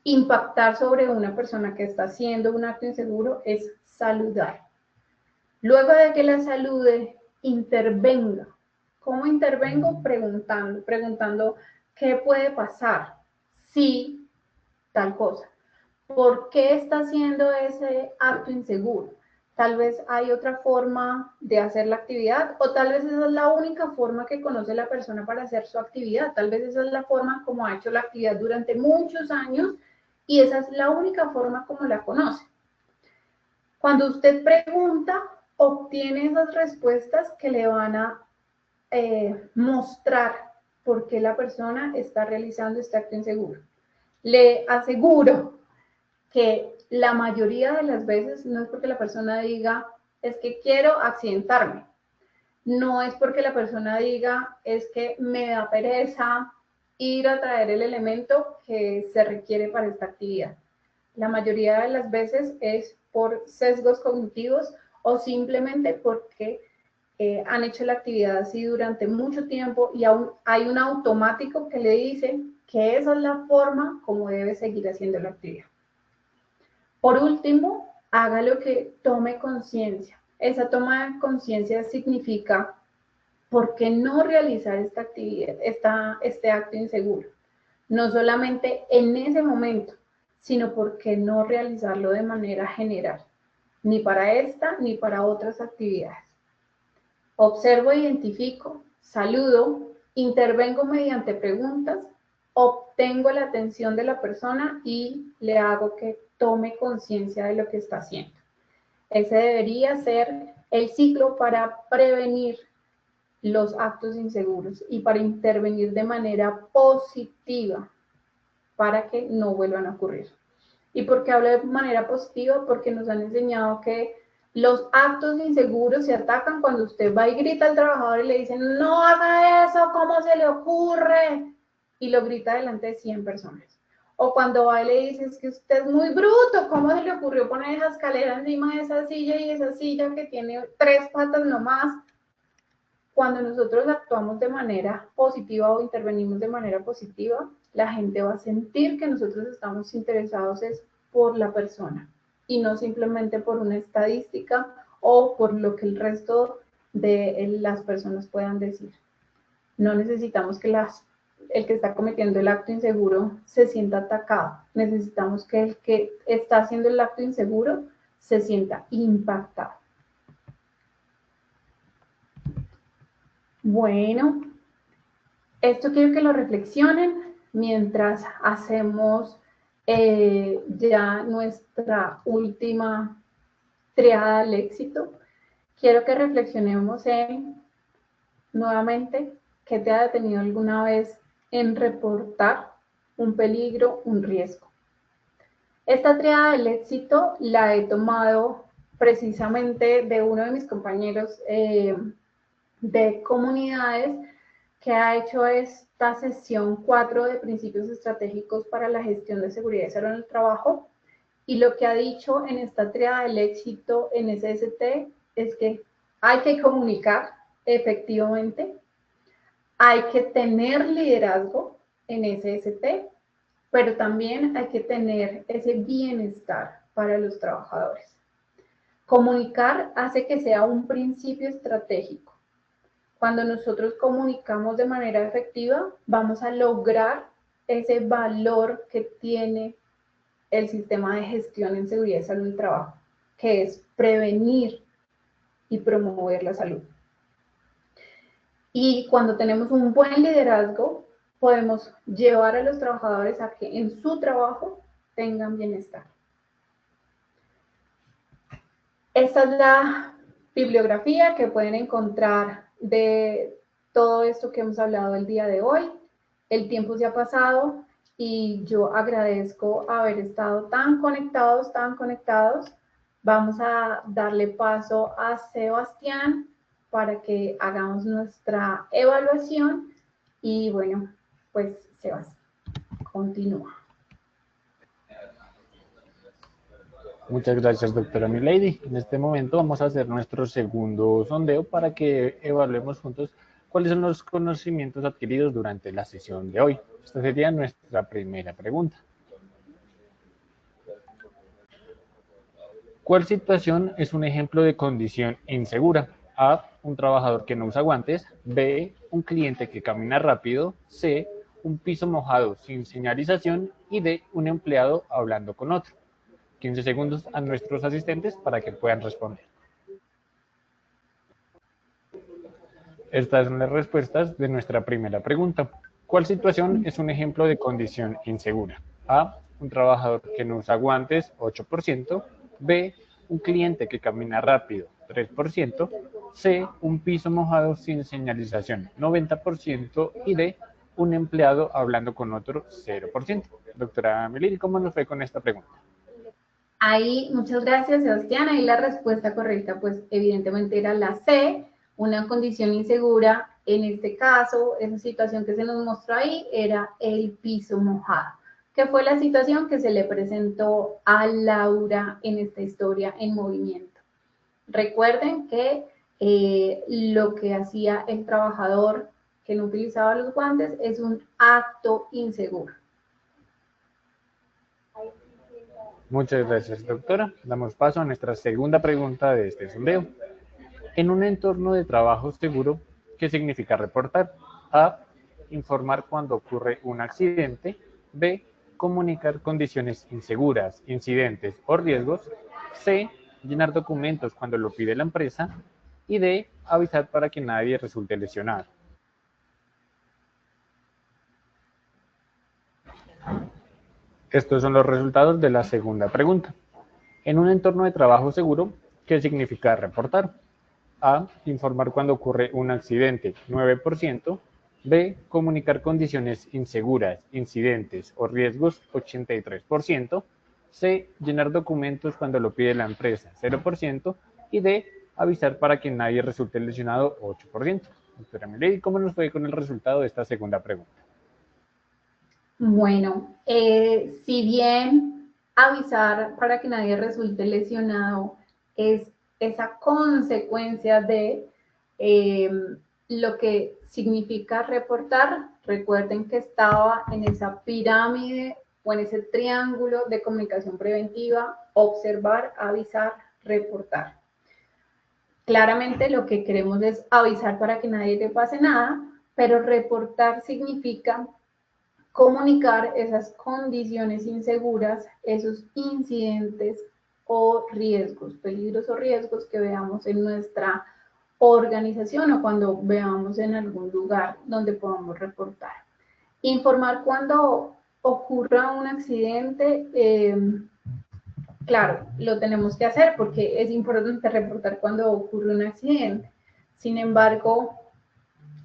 impactar sobre una persona que está haciendo un acto inseguro es saludar. Luego de que la salude, intervenga. ¿Cómo intervengo? Preguntando qué puede pasar si tal cosa. ¿Por qué está haciendo ese acto inseguro? Tal vez hay otra forma de hacer la actividad o tal vez esa es la única forma que conoce la persona para hacer su actividad. Tal vez esa es la forma como ha hecho la actividad durante muchos años y esa es la única forma como la conoce. Cuando usted pregunta, obtiene esas respuestas que le van a mostrar por qué la persona está realizando este acto inseguro. Le aseguro que la mayoría de las veces no es porque la persona diga, es que quiero accidentarme. No es porque la persona diga, es que me da pereza ir a traer el elemento que se requiere para esta actividad. La mayoría de las veces es por sesgos cognitivos o simplemente porque han hecho la actividad así durante mucho tiempo y aún hay un automático que le dice que esa es la forma como debe seguir haciendo la actividad. Por último, haga lo que tome conciencia. Esa toma de conciencia significa por qué no realizar esta actividad, este acto inseguro. No solamente en ese momento, sino por qué no realizarlo de manera general, ni para esta ni para otras actividades. Observo, identifico, saludo, intervengo mediante preguntas, obtengo la atención de la persona y le hago que tome conciencia de lo que está haciendo. Ese debería ser el ciclo para prevenir los actos inseguros y para intervenir de manera positiva para que no vuelvan a ocurrir. ¿Y por qué hablo de manera positiva? Porque nos han enseñado que Los actos inseguros se atacan cuando usted va y grita al trabajador y le dicen, no haga eso, ¿cómo se le ocurre? Y lo grita delante de 100 personas. O cuando va y le dice, es que usted es muy bruto, ¿cómo se le ocurrió poner esa escalera encima de esa silla y esa silla que tiene 3 patas nomás? Cuando nosotros actuamos de manera positiva o intervenimos de manera positiva, la gente va a sentir que nosotros estamos interesados es por la persona y no simplemente por una estadística o por lo que el resto de las personas puedan decir. No necesitamos que el que está cometiendo el acto inseguro se sienta atacado. Necesitamos que el que está haciendo el acto inseguro se sienta impactado. Bueno, esto quiero que lo reflexionen mientras hacemos ya nuestra última triada al éxito. Quiero que reflexionemos en, nuevamente, ¿qué te ha detenido alguna vez en reportar un peligro, un riesgo? Esta triada del éxito la he tomado precisamente de uno de mis compañeros de comunidades que ha hecho esta sesión 4 de principios estratégicos para la gestión de seguridad y salud en el trabajo. Y lo que ha dicho en esta triada del éxito en SST es que hay que comunicar efectivamente, hay que tener liderazgo en SST, pero también hay que tener ese bienestar para los trabajadores. Comunicar hace que sea un principio estratégico. Cuando nosotros comunicamos de manera efectiva, vamos a lograr ese valor que tiene el sistema de gestión en seguridad y salud del trabajo, que es prevenir y promover la salud. Y cuando tenemos un buen liderazgo, podemos llevar a los trabajadores a que en su trabajo tengan bienestar. Esta es la bibliografía que pueden encontrar de todo esto que hemos hablado el día de hoy. El tiempo se ha pasado y yo agradezco haber estado tan conectados, tan conectados. Vamos a darle paso a Sebastián para que hagamos nuestra evaluación y bueno, pues Sebastián, continúa. Muchas gracias, doctora Milady. En este momento vamos a hacer nuestro segundo sondeo para que evaluemos juntos cuáles son los conocimientos adquiridos durante la sesión de hoy. Esta sería nuestra primera pregunta. ¿Cuál situación es un ejemplo de condición insegura? A, un trabajador que no usa guantes. B, un cliente que camina rápido. C, un piso mojado sin señalización. Y D, un empleado hablando con otro. 15 segundos a nuestros asistentes para que puedan responder. Estas son las respuestas de nuestra primera pregunta. ¿Cuál situación es un ejemplo de condición insegura? A, un trabajador que no usa guantes, 8%. B, un cliente que camina rápido, 3%. C, un piso mojado sin señalización, 90%. Y D, un empleado hablando con otro, 0%. Doctora Milady, ¿cómo nos fue con esta pregunta? Ahí, muchas gracias, Sebastián. Ahí la respuesta correcta, pues evidentemente era la C, una condición insegura. En este caso, esa situación que se nos mostró ahí era el piso mojado, que fue la situación que se le presentó a Laura en esta historia en movimiento. Recuerden que lo que hacía el trabajador que no utilizaba los guantes es un acto inseguro. Muchas gracias, doctora. Damos paso a nuestra segunda pregunta de este sondeo. En un entorno de trabajo seguro, ¿qué significa reportar? A, informar cuando ocurre un accidente. B, comunicar condiciones inseguras, incidentes o riesgos. C, llenar documentos cuando lo pide la empresa. Y D, avisar para que nadie resulte lesionado. Estos son los resultados de la segunda pregunta. En un entorno de trabajo seguro, ¿qué significa reportar? A, informar cuando ocurre un accidente, 9%. B, comunicar condiciones inseguras, incidentes o riesgos, 83%. C, llenar documentos cuando lo pide la empresa, 0%. y D, avisar para que nadie resulte lesionado 8%. Doctora Milady, ¿cómo nos fue con el resultado de esta segunda pregunta? Bueno, si bien avisar para que nadie resulte lesionado es esa consecuencia de lo que significa reportar, recuerden que estaba en esa pirámide o en ese triángulo de comunicación preventiva: observar, avisar, reportar. Claramente lo que queremos es avisar para que nadie te pase nada, pero reportar significa comunicar esas condiciones inseguras, esos incidentes o riesgos, peligros o riesgos que veamos en nuestra organización o cuando veamos en algún lugar donde podamos reportar. Informar cuando ocurra un accidente, claro, lo tenemos que hacer porque es importante reportar cuando ocurre un accidente. Sin embargo,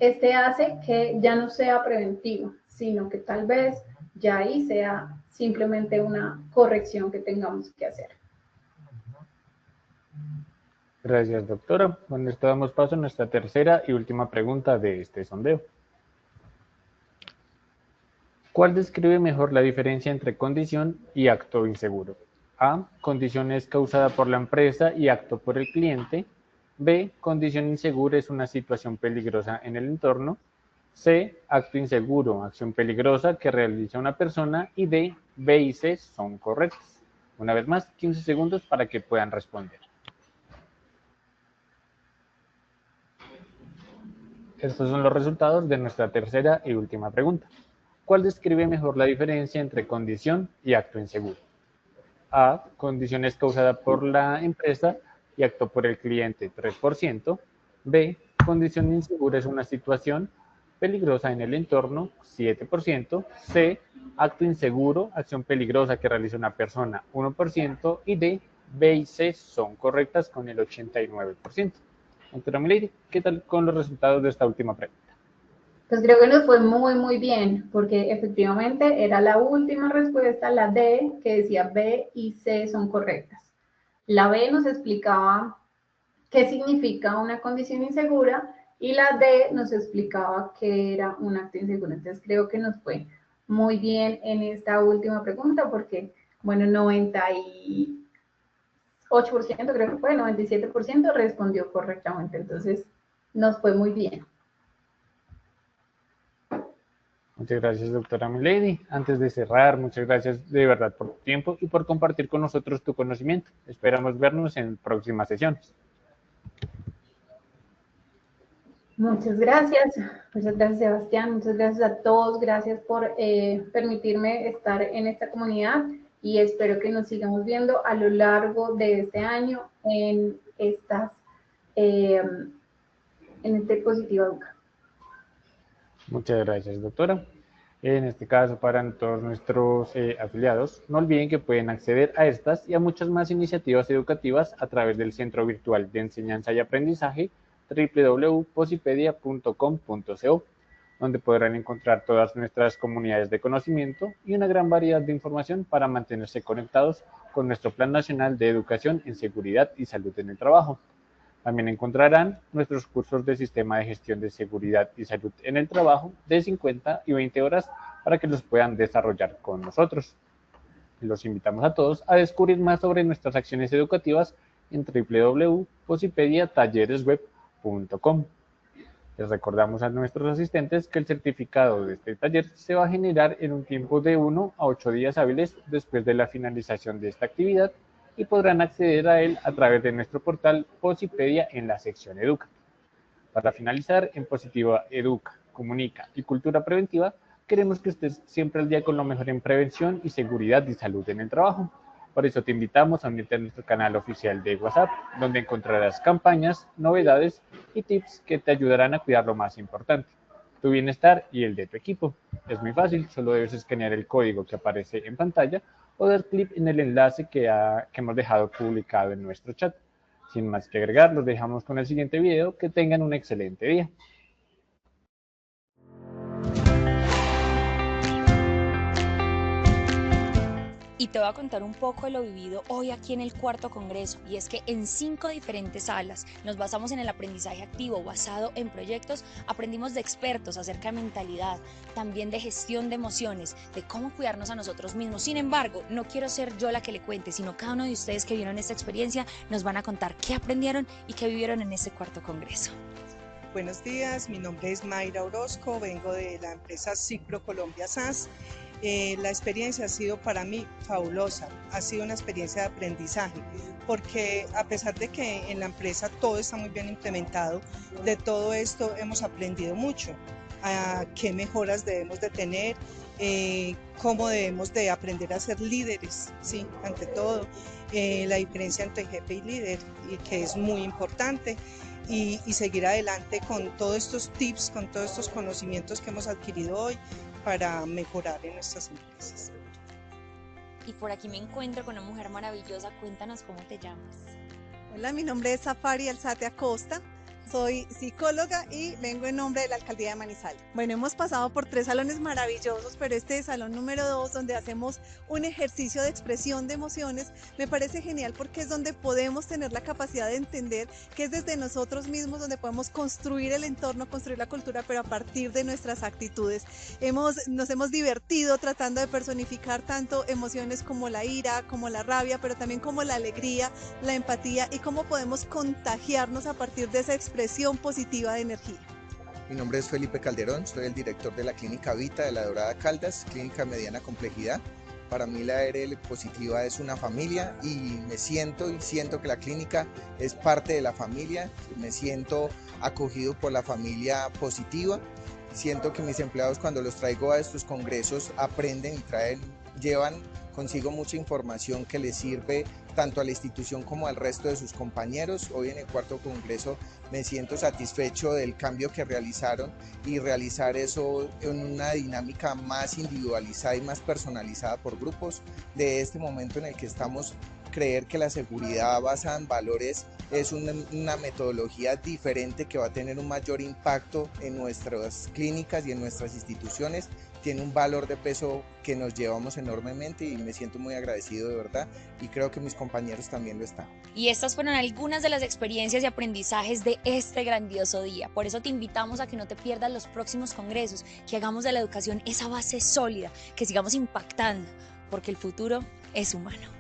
este hace que ya no sea preventivo, sino que tal vez ya ahí sea simplemente una corrección que tengamos que hacer. Gracias, doctora. Con esto damos paso a nuestra tercera y última pregunta de este sondeo. ¿Cuál describe mejor la diferencia entre condición y acto inseguro? A. Condición es causada por la empresa y acto por el cliente. B. Condición insegura es una situación peligrosa en el entorno. C. Acto inseguro, acción peligrosa que realiza una persona. Y D. B y C son correctas. Una vez más, 15 segundos para que puedan responder. Estos son los resultados de nuestra tercera y última pregunta. ¿Cuál describe mejor la diferencia entre condición y acto inseguro? A. Condición es causada por la empresa y acto por el cliente, 3%. B. Condición insegura es una situación peligrosa en el entorno, 7%. C. Acto inseguro, acción peligrosa que realiza una persona, 1%. Y D. B y C son correctas con el 89%. Doctora Milady, ¿qué tal con los resultados de esta última pregunta? Pues creo que nos fue muy bien, porque efectivamente era la última respuesta, la D, que decía B y C son correctas. La B nos explicaba qué significa una condición insegura y la D nos explicaba qué era un acto inseguro. Entonces creo que nos fue muy bien en esta última pregunta porque, bueno, 98%, creo que fue, 97% respondió correctamente. Entonces nos fue muy bien. Muchas gracias, doctora Milady. Antes de cerrar, muchas gracias de verdad por tu tiempo y por compartir con nosotros tu conocimiento. Esperamos vernos en próximas sesiones. Muchas gracias Sebastián, muchas gracias a todos, gracias por permitirme estar en esta comunidad y espero que nos sigamos viendo a lo largo de este año en este Positiva Educa. Muchas gracias, doctora. En este caso, para todos nuestros afiliados, no olviden que pueden acceder a estas y a muchas más iniciativas educativas a través del Centro Virtual de Enseñanza y Aprendizaje www.posipedia.com.co, donde podrán encontrar todas nuestras comunidades de conocimiento y una gran variedad de información para mantenerse conectados con nuestro Plan Nacional de Educación en Seguridad y Salud en el Trabajo. También encontrarán nuestros cursos de Sistema de Gestión de Seguridad y Salud en el Trabajo de 50 y 20 horas para que los puedan desarrollar con nosotros. Los invitamos a todos a descubrir más sobre nuestras acciones educativas en www.posipediatalleresweb.com. Les recordamos a nuestros asistentes que el certificado de este taller se va a generar en un tiempo de 1 a 8 días hábiles después de la finalización de esta actividad y podrán acceder a él a través de nuestro portal Posipedia en la sección Educa. Para finalizar, en Positiva Educa, Comunica y Cultura Preventiva, queremos que estés siempre al día con lo mejor en prevención y seguridad y salud en el trabajo. Por eso te invitamos a unirte a nuestro canal oficial de WhatsApp, donde encontrarás campañas, novedades y tips que te ayudarán a cuidar lo más importante, tu bienestar y el de tu equipo. Es muy fácil, solo debes escanear el código que aparece en pantalla o dar clic en el enlace que hemos dejado publicado en nuestro chat. Sin más que agregar, los dejamos con el siguiente video. Que tengan un excelente día. Y te voy a contar un poco de lo vivido hoy aquí en el cuarto congreso, y es que en 5 diferentes salas nos basamos en el aprendizaje activo basado en proyectos. Aprendimos de expertos acerca de mentalidad, también de gestión de emociones, de cómo cuidarnos a nosotros mismos. Sin embargo, no quiero ser yo la que le cuente, sino cada uno de ustedes que vieron esta experiencia nos van a contar qué aprendieron y qué vivieron en este cuarto congreso. Buenos días, mi nombre es Mayra Orozco, vengo de la empresa Cipro Colombia SAS. La experiencia ha sido para mí fabulosa, ha sido una experiencia de aprendizaje, porque a pesar de que en la empresa todo está muy bien implementado, de todo esto hemos aprendido mucho, a qué mejoras debemos de tener, cómo debemos de aprender a ser líderes, ¿sí? Ante todo, la diferencia entre jefe y líder, y que es muy importante. Y seguir adelante con todos estos tips, con todos estos conocimientos que hemos adquirido hoy para mejorar en nuestras empresas. Y por aquí me encuentro con una mujer maravillosa. Cuéntanos cómo te llamas. Hola, mi nombre es Safari Alzate Acosta. Soy psicóloga y vengo en nombre de la Alcaldía de Manizales. Bueno, hemos pasado por 3 salones maravillosos, pero este salón número 2, donde hacemos un ejercicio de expresión de emociones, me parece genial porque es donde podemos tener la capacidad de entender que es desde nosotros mismos donde podemos construir el entorno, construir la cultura, pero a partir de nuestras actitudes. Nos hemos divertido tratando de personificar tanto emociones como la ira, como la rabia, pero también como la alegría, la empatía y cómo podemos contagiarnos a partir de esa expresión positiva de energía. Mi nombre es Felipe Calderón, soy el director de la Clínica Vita de La Dorada Caldas, clínica de mediana complejidad. Para mí la ARL positiva es una familia y siento que la clínica es parte de la familia, me siento acogido por la familia positiva, siento que mis empleados cuando los traigo a estos congresos aprenden y llevan consigo mucha información que les sirve tanto a la institución como al resto de sus compañeros. Hoy en el cuarto congreso me siento satisfecho del cambio que realizaron y realizar eso en una dinámica más individualizada y más personalizada por grupos. De este momento en el que estamos, creer que la seguridad basada en valores es una metodología diferente que va a tener un mayor impacto en nuestras clínicas y en nuestras instituciones, tiene un valor de peso que nos llevamos enormemente y me siento muy agradecido de verdad y creo que mis compañeros también lo están. Y estas fueron algunas de las experiencias y aprendizajes de este grandioso día. Por eso te invitamos a que no te pierdas los próximos congresos, que hagamos de la educación esa base sólida, que sigamos impactando, porque el futuro es humano.